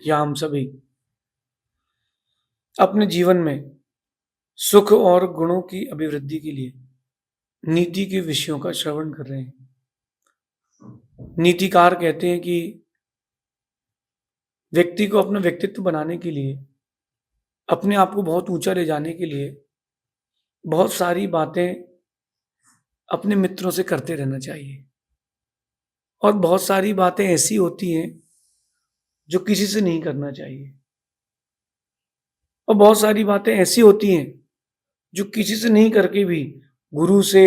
या हम सभी अपने जीवन में सुख और गुणों की अभिवृद्धि के लिए नीति के विषयों का श्रवण कर रहे हैं। नीतिकार कहते हैं कि व्यक्ति को अपना व्यक्तित्व बनाने के लिए, अपने आप को बहुत ऊंचा ले जाने के लिए बहुत सारी बातें अपने मित्रों से करते रहना चाहिए। और बहुत सारी बातें ऐसी होती हैं जो किसी से नहीं करना चाहिए। और बहुत सारी बातें ऐसी होती हैं जो किसी से नहीं करके भी गुरु से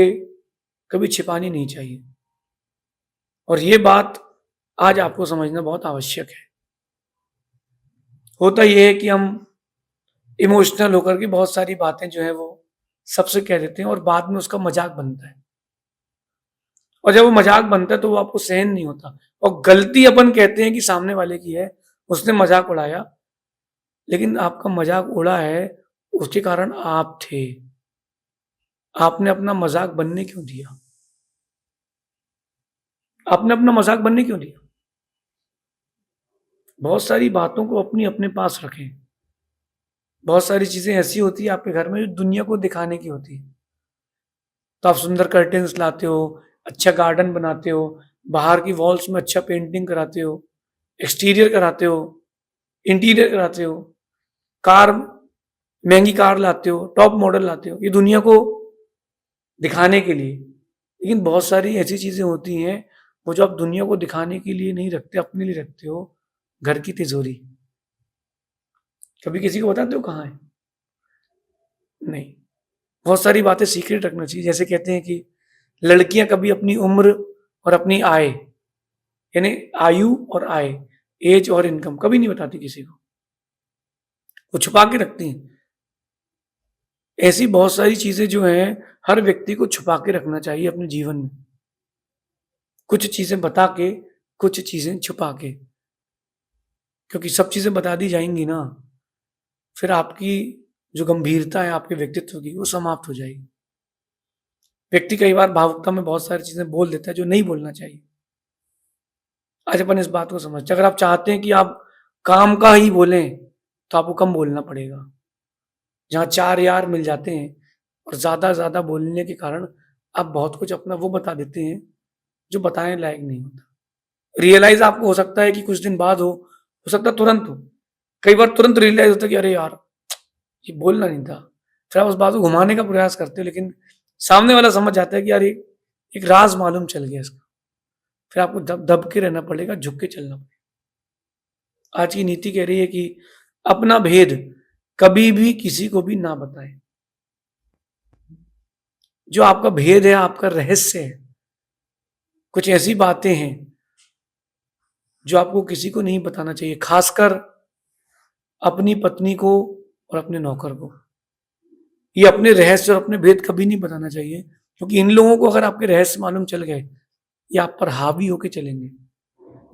कभी छिपानी नहीं चाहिए। और ये बात आज आपको समझना बहुत आवश्यक है। होता यह है कि हम इमोशनल होकर के बहुत सारी बातें जो है वो सबसे कह देते हैं और बाद में उसका मजाक बनता है। और जब वो मजाक बनता है तो वो आपको सहन नहीं होता। और गलती अपन कहते हैं कि सामने वाले की है, उसने मजाक उड़ाया, लेकिन आपका मजाक उड़ा है उसके कारण आप थे। आपने अपना मजाक बनने क्यों दिया? आपने अपना मजाक बनने क्यों दिया? बहुत सारी बातों को अपनी अपने पास रखें। बहुत सारी चीजें ऐसी होती है आपके घर में जो दुनिया को दिखाने की होती है। तो आप सुंदर कर्टेन्स लाते हो, अच्छा गार्डन बनाते हो, बाहर की वॉल्स में अच्छा पेंटिंग कराते हो, एक्सटीरियर कराते हो, इंटीरियर कराते हो, कार, महंगी कार लाते हो, टॉप मॉडल लाते हो, ये दुनिया को दिखाने के लिए। लेकिन बहुत सारी ऐसी चीजें होती हैं वो जो आप दुनिया को दिखाने के लिए नहीं रखते, अपने लिए रखते हो। घर की तिजोरी कभी किसी को बताते हो कहाँ है? नहीं। बहुत सारी बातें सीक्रेट रखना चाहिए। जैसे कहते हैं कि लड़कियां कभी अपनी उम्र और अपनी आय, यानी आयु और आय, एज और इनकम कभी नहीं बताती किसी को, वो छुपा के रखती हैं। ऐसी बहुत सारी चीजें जो हैं हर व्यक्ति को छुपा के रखना चाहिए अपने जीवन में। कुछ चीजें बता के, कुछ चीजें छुपा के, क्योंकि सब चीजें बता दी जाएंगी ना, फिर आपकी जो गंभीरता है आपके व्यक्तित्व की वो समाप्त हो जाएगी। व्यक्ति कई बार भावुकता में बहुत सारी चीजें बोल देता है जो नहीं बोलना चाहिए। आज अपन इस बात को समझते हैं। अगर आप चाहते हैं कि आप काम का ही बोलें तो आपको कम बोलना पड़ेगा। जहां चार यार मिल जाते हैं और ज्यादा बोलने के कारण आप बहुत कुछ अपना वो बता देते हैं जो बताने लायक नहीं होता। रियलाइज आपको हो सकता है कि कुछ दिन बाद हो सकता है तुरंत हो। कई बार तुरंत रियलाइज होता है कि अरे यार ये बोलना नहीं था। फिर आप उस बात को घुमाने का प्रयास करते हो, लेकिन सामने वाला समझ जाता है कि यार एक राज मालूम चल गया इसका। फिर आपको दब दब के रहना पड़ेगा, झुक के चलना पड़ेगा। आज की नीति कह रही है कि अपना भेद कभी भी किसी को भी ना बताएं। जो आपका भेद है, आपका रहस्य है, कुछ ऐसी बातें हैं जो आपको किसी को नहीं बताना चाहिए, खासकर अपनी पत्नी को और अपने नौकर को। ये अपने रहस्य और अपने भेद कभी नहीं बताना चाहिए, क्योंकि इन लोगों को अगर आपके रहस्य मालूम चल गए, ये आप पर हावी होके चलेंगे।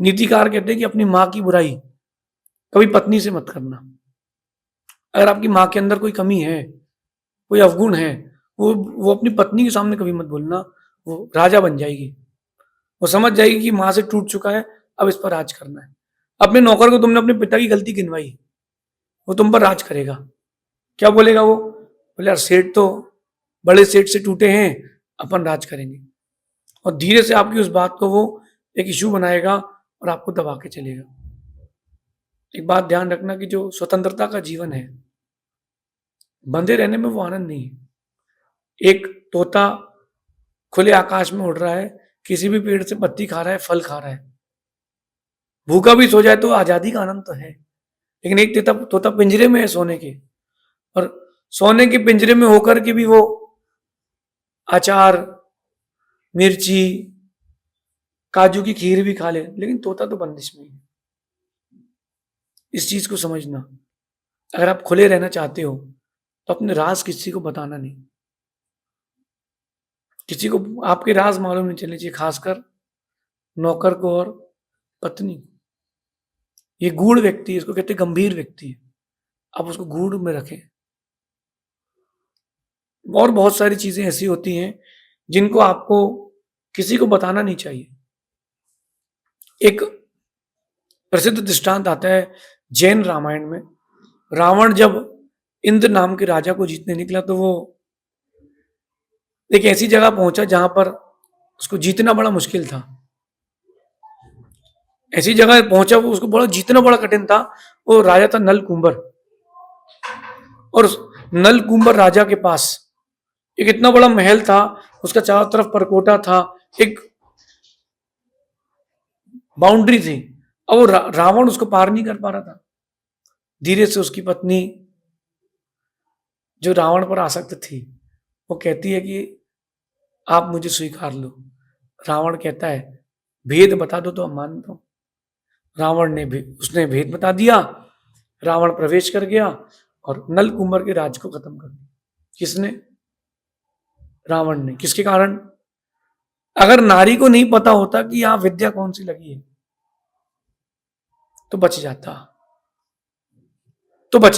नीतिकार कहते हैं कि अपनी माँ की बुराई कभी पत्नी से मत करना। अगर आपकी माँ के अंदर कोई कमी है, कोई अवगुण है, वो अपनी पत्नी के सामने कभी मत बोलना। वो राजा बन जाएगी, वो समझ जाएगी कि माँ से टूट चुका है, अब इस पर राज करना है। अपने नौकर को तुमने अपने पिता की गलती गिनवाई, वो तुम पर राज करेगा। क्या बोलेगा वो? बोले यार सेठ तो बड़े सेठ से टूटे हैं, अपन राज करेंगे। और धीरे से आपकी उस बात को वो एक इशू बनाएगा और आपको दबा के चलेगा। एक बात ध्यान रखना कि जो स्वतंत्रता का जीवन है, बंधे रहने में वो आनंद नहीं है। एक तोता खुले आकाश में उड़ रहा है, किसी भी पेड़ से पत्ती खा रहा है, फल खा रहा है, भूखा भी सो जाए तो आजादी का आनंद तो है। लेकिन एक तोता पिंजरे में है सोने के, और सोने के पिंजरे में होकर के भी वो अचार, मिर्ची, काजू की खीर भी खा ले, लेकिन तोता तो बंदिश में है। इस चीज को समझना। अगर आप खुले रहना चाहते हो तो अपने राज किसी को बताना नहीं। किसी को आपके राज मालूम नहीं चलने चाहिए, खासकर नौकर को और पत्नी। ये गूढ़ व्यक्ति है, इसको कहते हैं गंभीर व्यक्ति है, आप उसको गूढ़ में रखें। और बहुत सारी चीजें ऐसी होती हैं जिनको आपको किसी को बताना नहीं चाहिए। एक प्रसिद्ध दृष्टांत आता है जैन रामायण में रावण जब इंद्र नाम के राजा को जीतने निकला तो वो एक ऐसी जगह पहुंचा जहां पर उसको जीतना बड़ा मुश्किल था। ऐसी जगह पहुंचा वो उसको बड़ा जीतना बड़ा कठिन था। वो राजा था नल कुंबर, और नल कुंबर राजा के पास एक इतना बड़ा महल था, उसका चारों तरफ परकोटा था, एक बाउंड्री थी। अब वो रावण उसको पार नहीं कर पा रहा था। धीरे से उसकी पत्नी जो रावण पर आसक्त थी वो कहती है कि आप मुझे स्वीकार लो। रावण कहता है भेद बता दो तो हम मानता हूं। रावण ने उसने भेद बता दिया। रावण प्रवेश कर गया और नल कुंवर के राज को खत्म कर दिया। किसने? रावण ने। किसके कारण? अगर नारी को नहीं पता होता कि यहां विद्या कौन सी लगी है तो बच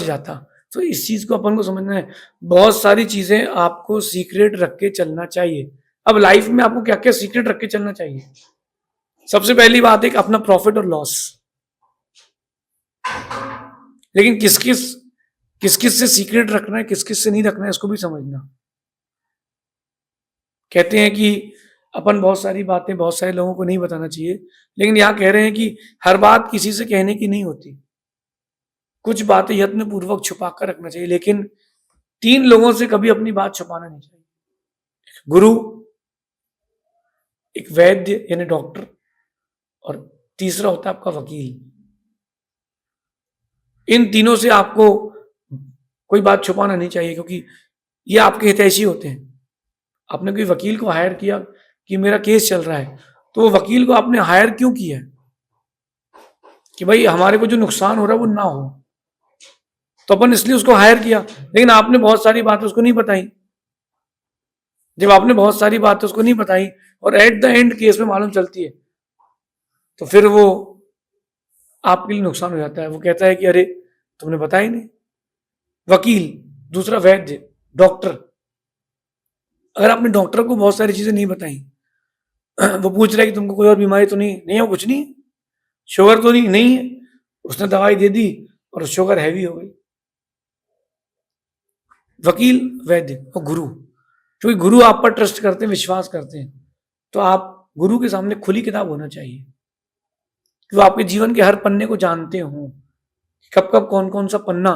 जाता। तो इस चीज को अपन को समझना है। बहुत सारी चीजें आपको सीक्रेट रख के चलना चाहिए। अब लाइफ में आपको क्या क्या सीक्रेट रख के चलना चाहिए? सबसे पहली बात है अपना प्रॉफिट और लॉस। लेकिन किस किस से सीक्रेट रखना है, किस किस से नहीं रखना है, इसको भी समझना। कहते हैं कि अपन बहुत सारी बातें बहुत सारे लोगों को नहीं बताना चाहिए, लेकिन यहां कह रहे हैं कि हर बात किसी से कहने की नहीं होती। कुछ बातें यत्न पूर्वक छुपा कर रखना चाहिए, लेकिन 3 लोगों से कभी अपनी बात छुपाना नहीं चाहिए। गुरु, एक वैद्य यानी डॉक्टर, और तीसरा होता है आपका वकील। इन तीनों से आपको कोई बात छुपाना नहीं चाहिए, क्योंकि ये आपके हितैषी होते हैं। आपने कोई वकील को हायर किया कि मेरा केस चल रहा है, तो वो वकील को आपने हायर क्यों किया है? कि भाई हमारे को जो नुकसान हो रहा है वो ना हो, तो अपन इसलिए उसको हायर किया। लेकिन आपने बहुत सारी बातें उसको नहीं बताई। जब आपने बहुत सारी बातें उसको नहीं बताई और एट द एंड केस में मालूम चलती है, तो फिर वो आपके लिए नुकसान हो जाता है। वो कहता है कि अरे तुमने बताया नहीं। वकील, दूसरा वैद्य, डॉक्टर। अगर आपने डॉक्टर को बहुत सारी चीजें नहीं बताई, वो पूछ रहा है कि तुमको कोई और बीमारी तो नहीं हो, कुछ नहीं, शुगर तो नहीं है, उसने दवाई दे दी और शुगर हैवी हो गई। वकील, वैद्य और गुरु, क्योंकि गुरु आप पर ट्रस्ट करते हैं, विश्वास करते हैं, तो आप गुरु के सामने खुली किताब होना चाहिए कि वो आपके जीवन के हर पन्ने को जानते हो, कब कब कौन कौन सा पन्ना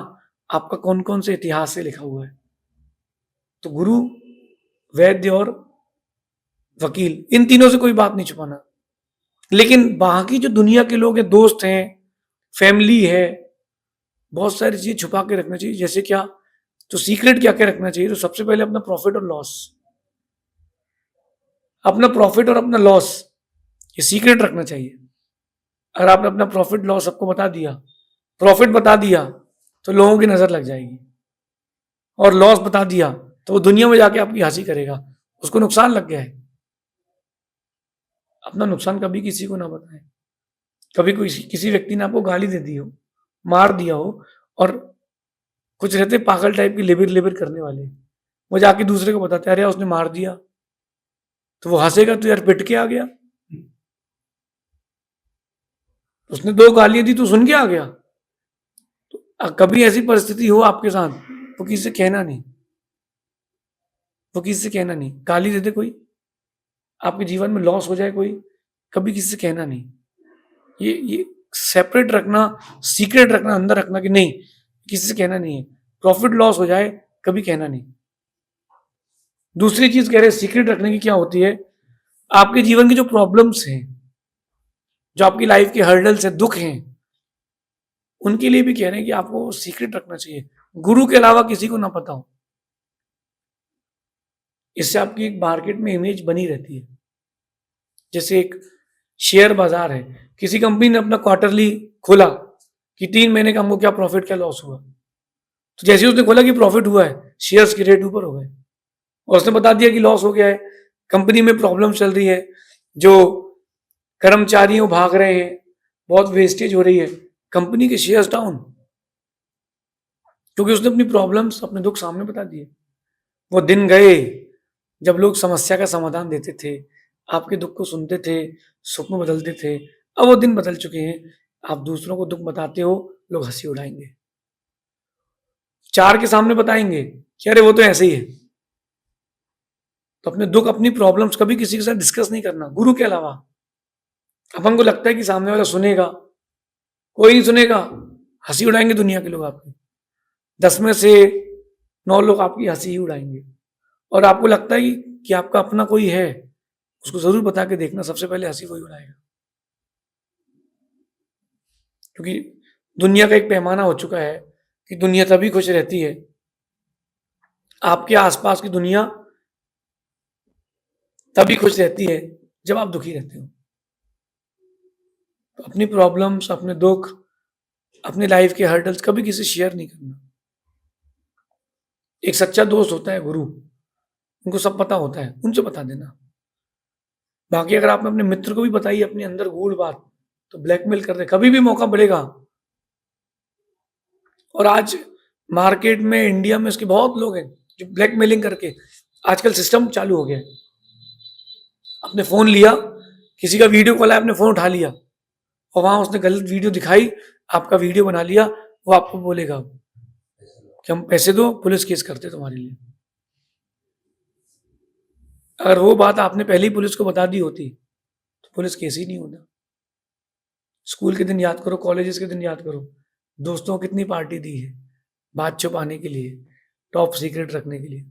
आपका कौन कौन से इतिहास से लिखा हुआ है। तो गुरु, वैद्य और वकील, इन तीनों से कोई बात नहीं छुपाना। लेकिन बाकी जो दुनिया के लोग हैं, दोस्त हैं, फैमिली है, बहुत सारी चीजें छुपा के रखना चाहिए। जैसे क्या? तो सीक्रेट क्या क्या रखना चाहिए? तो सबसे पहले अपना प्रॉफिट और लॉस। अपना प्रॉफिट और अपना लॉस ये सीक्रेट रखना चाहिए। अगर आपने अपना प्रॉफिट लॉस सबको बता दिया, प्रॉफिट बता दिया तो लोगों की नजर लग जाएगी, और लॉस बता दिया तो वो दुनिया में जाके आपकी हंसी करेगा, उसको नुकसान लग गया है। अपना नुकसान कभी किसी को ना बताएं। कभी कोई किसी व्यक्ति ने आपको गाली दे दी हो, मार दिया हो, और कुछ रहते पागल टाइप की लिबिर लिबिर करने वाले, वो जाके दूसरे को बताते अरे उसने मार दिया, तो वो हंसेगा तो यार पिट के आ गया, उसने 2 गालियां दी तो सुन के आ गया। तो कभी ऐसी परिस्थिति हो आपके साथ, वो किसी से कहना नहीं, वो किसी से कहना नहीं। गाली दे दे कोई, आपके जीवन में लॉस हो जाए कोई, कभी किसी से कहना नहीं। ये सेपरेट रखना, सीक्रेट रखना, अंदर रखना कि नहीं किसी से कहना नहीं है। प्रॉफिट लॉस हो जाए कभी कहना नहीं। दूसरी चीज कह रहे सीक्रेट रखने की क्या होती है? आपके जीवन की जो प्रॉब्लम्स हैं, जो आपकी लाइफ के हर्डल्स हैं, दुख हैं, उनके लिए भी कह रहे हैं कि आपको सीक्रेट रखना चाहिए, गुरु के अलावा किसी को ना पता हो। इससे आपकी एक मार्केट में इमेज बनी रहती है। जैसे एक शेयर बाजार है, किसी कंपनी ने अपना क्वार्टरली खोला कि 3 महीने का हमको क्या प्रॉफिट क्या लॉस हुआ, तो जैसे उसने खोला कि प्रॉफिट हुआ है, शेयर्स के रेट ऊपर हो गए, और उसने बता दिया कि लॉस हो गया है, कंपनी में प्रॉब्लम चल रही है, जो कर्मचारी वो भाग रहे हैं, बहुत वेस्टेज हो रही है, कंपनी के शेयर्स डाउन, क्योंकि उसने अपनी प्रॉब्लम्स, अपने दुख सामने बता दिए। वो दिन गए जब लोग समस्या का समाधान देते थे, आपके दुख को सुनते थे, सुख में बदलते थे। अब वो दिन बदल चुके हैं। आप दूसरों को दुख बताते हो, लोग हंसी उड़ाएंगे, 4 के सामने बताएंगे कि अरे वो तो ऐसे ही है। तो अपने दुख, अपनी प्रॉब्लम्स कभी किसी के साथ डिस्कस नहीं करना, गुरु के अलावा। अपन को लगता है कि सामने वाला सुनेगा, कोई नहीं सुनेगा, हंसी उड़ाएंगे दुनिया के लोग आपकी। 10 में से 9 लोग आपकी हंसी ही उड़ाएंगे। और आपको लगता है कि आपका अपना कोई है, उसको जरूर बता के देखना, सबसे पहले हंसी वही उड़ाएगा। क्योंकि दुनिया का एक पैमाना हो चुका है कि दुनिया तभी खुश रहती है, आपके आसपास की दुनिया तभी खुश रहती है जब आप दुखी रहते हो। तो अपनी प्रॉब्लम्स, अपने दुख, अपनी लाइफ के हर्डल्स कभी किसी शेयर नहीं करना। एक सच्चा दोस्त होता है गुरु, उनको सब पता होता है, उनसे बता देना। बाकी अगर आपने अपने मित्र को भी बताई अपने अंदर गूढ़ बात, तो ब्लैकमेल कर रहे, कभी भी मौका मिलेगा। और आज मार्केट में, इंडिया में इसके बहुत लोग हैं जो ब्लैकमेलिंग करके, आजकल सिस्टम चालू हो गया है। आपने फोन लिया, किसी का वीडियो कॉल है, आपने फोन उठा लिया और वहां उसने गलत वीडियो दिखाई, आपका वीडियो बना लिया, वो आपको बोलेगा कि हम पैसे दो, पुलिस केस करते तुम्हारे लिए। अगर वो बात आपने पहले ही पुलिस को बता दी होती तो पुलिस केस ही नहीं होता। स्कूल के दिन याद करो, कॉलेजेस के दिन याद करो, दोस्तों को कितनी पार्टी दी है बात छुपाने के लिए, टॉप सीक्रेट रखने के लिए।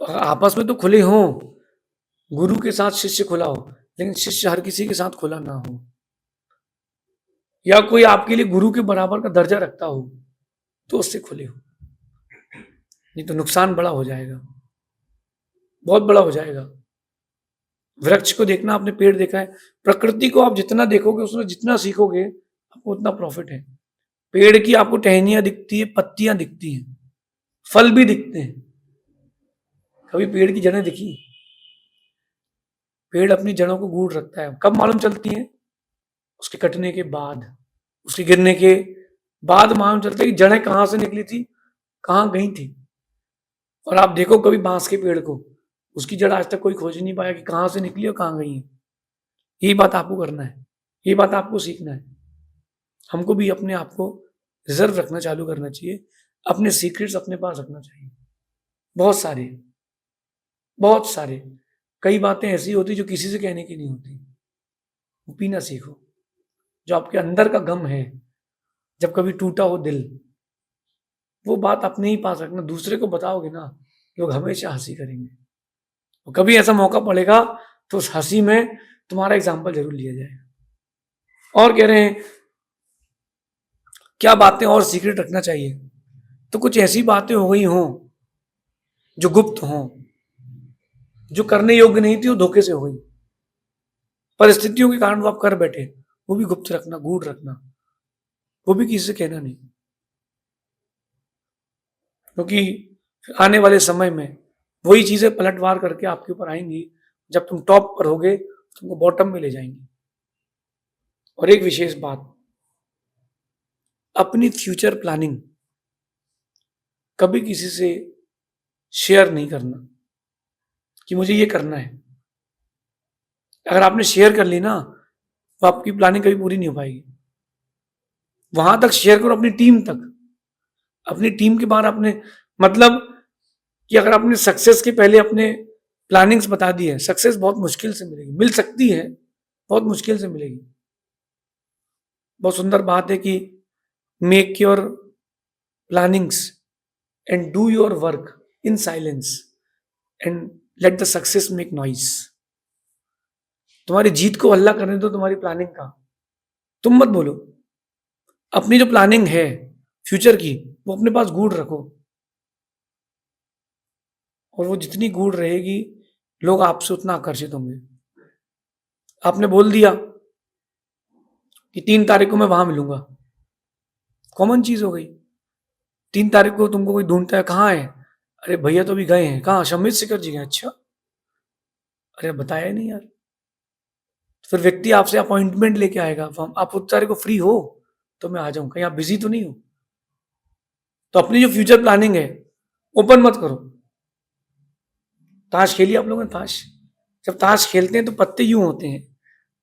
तो आपस में तो खुले हों, गुरु के साथ शिष्य खुला हो, लेकिन शिष्य हर किसी के साथ खुला ना हो। या कोई आपके लिए गुरु के बराबर का दर्जा रखता हो तो उससे खुले हो, नहीं तो नुकसान बड़ा हो जाएगा, बहुत बड़ा हो जाएगा। वृक्ष को देखना, आपने पेड़ देखा है, प्रकृति को आप जितना देखोगे, उसमें जितना सीखोगे, आपको उतना प्रॉफिट है। पेड़ की आपको टहनियां दिखती है, पत्तियां दिखती हैं, फल भी दिखते हैं, कभी पेड़ की जड़ें दिखी? पेड़ अपनी जड़ों को गूढ़ रखता है, कब मालूम चलती है? उसके कटने के बाद, उसके गिरने के बाद मालूम चलता है कि जड़ें कहां से निकली थी, कहां गई थी। और आप देखो कभी बांस के पेड़ को, उसकी जड़ आज तक कोई खोज नहीं पाया कि कहां से निकली और कहां गई है। यही बात आपको करना है, यही बात आपको सीखना है। हमको भी अपने आप को रिजर्व रखना चालू करना चाहिए, अपने सीक्रेट्स अपने पास रखना चाहिए। बहुत सारे, बहुत सारे, कई बातें ऐसी होती जो किसी से कहने की नहीं होती। वो पीना सीखो, जो आपके अंदर का गम है, जब कभी टूटा हो दिल, वो बात अपने ही पास रखना। दूसरे को बताओगे ना, लोग हमेशा हंसी करेंगे। और कभी ऐसा मौका पड़ेगा तो उस हंसी में तुम्हारा एग्जाम्पल जरूर लिया जाएगा। और कह रहे हैं क्या बातें और सीक्रेट रखना चाहिए, तो कुछ ऐसी बातें हो गई हों जो गुप्त हों, जो करने योग्य नहीं थी, वो धोखे से हो गई, परिस्थितियों के कारण वो आप कर बैठे, वो भी गुप्त रखना, गूढ़ रखना, वो भी किसी से कहना नहीं। क्योंकि आने वाले समय में वही चीजें पलटवार करके आपके ऊपर आएंगी, जब तुम टॉप पर होगे तुमको बॉटम में ले जाएंगी। और एक विशेष बात, अपनी फ्यूचर प्लानिंग कभी किसी से शेयर नहीं करना कि मुझे ये करना है। अगर आपने शेयर कर ली ना, तो आपकी प्लानिंग कभी पूरी नहीं हो पाएगी। वहां तक शेयर करो, अपनी टीम तक, अपनी टीम के बाहर अपने, मतलब कि अगर आपने सक्सेस के पहले अपने प्लानिंग्स बता दी है, सक्सेस बहुत मुश्किल से मिलेगी, मिल सकती है, बहुत मुश्किल से मिलेगी। बहुत सुंदर बात है कि make your plannings and do your work in silence and let the success make noise. तुम्हारी जीत को हल्ला करने दो तुम्हारी प्लानिंग का, तुम मत बोलो। अपनी जो प्लानिंग है फ्यूचर की, वो अपने पास गूढ़ रखो, और वो जितनी गूढ़ रहेगी, लोग आपसे उतना आकर्षित होंगे। आपने बोल दिया कि 3 तारीख को मैं वहां मिलूंगा, कॉमन चीज हो गई। 3 तारीख को तुमको कोई ढूंढता है, कहाँ है? अरे भैया तो भी गए हैं, कहाँ? शमित शिखर जी गए। अच्छा, अरे बताया नहीं यार। फिर व्यक्ति आपसे अपॉइंटमेंट लेके आएगा, आप उस तारीख को फ्री हो तो मैं आ जाऊं, कहीं आप बिजी तो नहीं हो। तो अपनी जो फ्यूचर प्लानिंग है ओपन मत करो। ताश खेली आप लोगों ने? ताश जब ताश खेलते हैं तो पत्ते यूं होते हैं,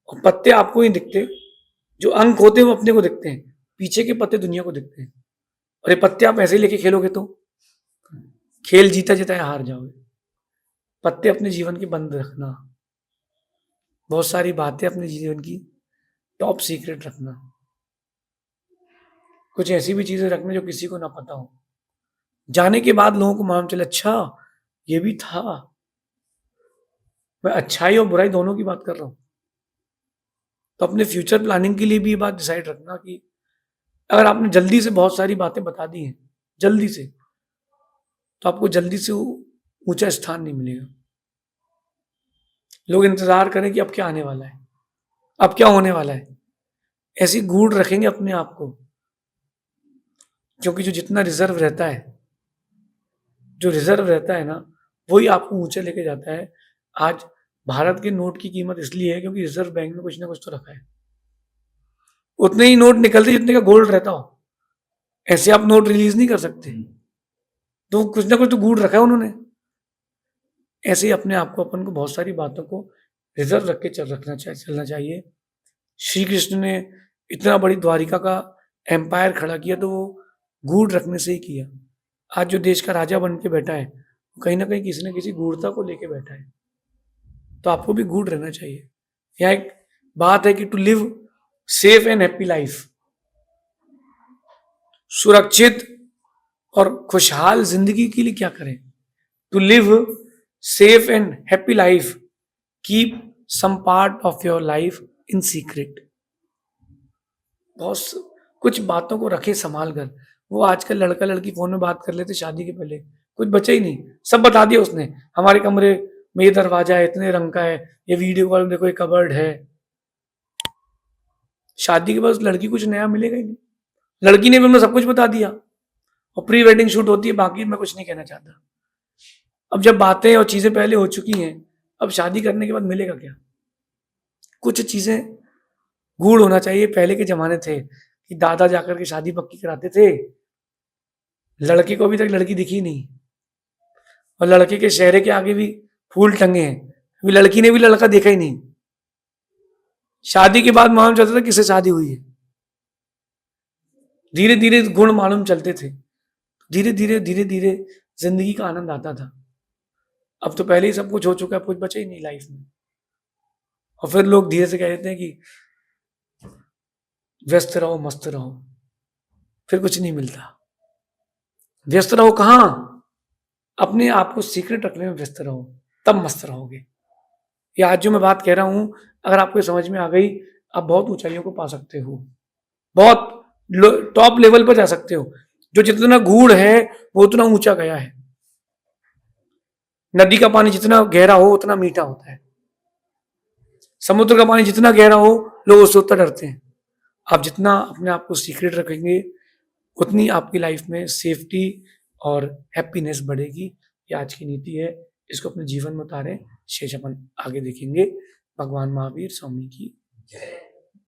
और पत्ते आपको ही दिखते, जो अंक होते हैं वो अपने को दिखते हैं, पीछे के पत्ते दुनिया को दिखते हैं। और ये पत्ते आप ऐसे ही लेके खेलोगे तो खेल जीता जीता हार जाओगे। पत्ते अपने जीवन के बंद रखना, बहुत सारी बातें अपने जीवन की टॉप सीक्रेट रखना, कुछ ऐसी भी चीजें रखना जो किसी को ना पता हो। जाने के बाद लोगों को मालूम चले, अच्छा ये भी था। मैं अच्छाई और बुराई दोनों की बात कर रहा हूं। तो अपने फ्यूचर प्लानिंग के लिए भी ये बात डिसाइड रखना कि अगर आपने जल्दी से बहुत सारी बातें बता दी हैं, जल्दी से, तो आपको जल्दी से ऊंचा स्थान नहीं मिलेगा। लोग इंतजार करें कि अब क्या आने वाला है, अब क्या होने वाला है, ऐसी गूढ़ रखेंगे अपने आप को। क्योंकि जो जितना रिजर्व रहता है, जो रिजर्व रहता है ना, वही आपको ऊंचे लेके जाता है। आज भारत के नोट की कीमत इसलिए है क्योंकि रिजर्व बैंक में कुछ ना कुछ तो रखा है। उतने ही नोट निकलते जितने का गोल्ड रहता हो। ऐसे आप नोट रिलीज नहीं कर सकते, तो कुछ ना कुछ तो गूढ़ रखा है उन्होंने। ऐसे ही अपने आप को, अपन को बहुत सारी बातों को रिजर्व रख के चलना चाहिए। श्री कृष्ण ने इतना बड़ी द्वारिका का एम्पायर खड़ा किया तो वो गूढ़ रखने से ही किया। आज जो देश का राजा बन के बैठा है, कहीं ना कहीं किसी न किसी गूढ़ता को लेके बैठा है। तो आपको भी गूढ़ रहना चाहिए। यहाँ एक बात है कि to live safe and happy life, सुरक्षित और खुशहाल जिंदगी के लिए क्या करें? To live safe and happy life, keep some part of your life in secret. बहुत कुछ बातों को रखे संभाल कर। वो आजकल लड़का लड़की फोन में बात कर लेते शादी के पहले, कुछ बचा ही नहीं, सब बता दिया उसने। हमारे कमरे में ये दरवाजा है, इतने रंग का है, ये वीडियो कॉल में देखो ये कबर्ड है। शादी के बाद उस लड़की कुछ नया मिलेगा ही नहीं। लड़की ने भी हमें सब कुछ बता दिया और प्री वेडिंग शूट होती है, बाकी मैं कुछ नहीं कहना चाहता। अब जब बातें और चीजें पहले हो चुकी हैं, अब शादी करने के बाद मिलेगा क्या? कुछ चीजें गूढ़ होना चाहिए। पहले के जमाने थे कि दादा जाकर के शादी पक्की कराते थे, लड़के को अभी तक लड़की दिखी नहीं, और लड़के के चेहरे के आगे भी फूल टंगे हैं, अभी लड़की ने भी लड़का देखा ही नहीं। शादी के बाद मालूम चलता था किससे शादी हुई है। धीरे धीरे गुण मालूम चलते थे, धीरे धीरे धीरे धीरे जिंदगी का आनंद आता था। अब तो पहले ही सब कुछ हो चुका है, कुछ बचा ही नहीं लाइफ में। और फिर लोग धीरे से कह देते हैं कि व्यस्त रहो मस्त रहो, फिर कुछ नहीं मिलता। व्यस्त रहो कहां? अपने आप को सीक्रेट रखने में व्यस्त रहो, तब मस्त रहोगे। ये आज जो मैं बात कह रहा हूं, अगर आपको समझ में आ गई, आप बहुत ऊंचाइयों को पा सकते हो, बहुत टॉप लेवल पर जा सकते हो। जो जितना गूढ़ है वो उतना ऊंचा गया है। नदी का पानी जितना गहरा हो उतना मीठा होता है। समुद्र का पानी जितना गहरा हो लोग उससे उतना डरते हैं। आप जितना अपने आप को सीक्रेट रखेंगे, उतनी आपकी लाइफ में सेफ्टी और हैप्पीनेस बढ़ेगी। ये आज की नीति है, इसको अपने जीवन में उतारें। शेष अपन आगे देखेंगे। भगवान महावीर स्वामी की जय।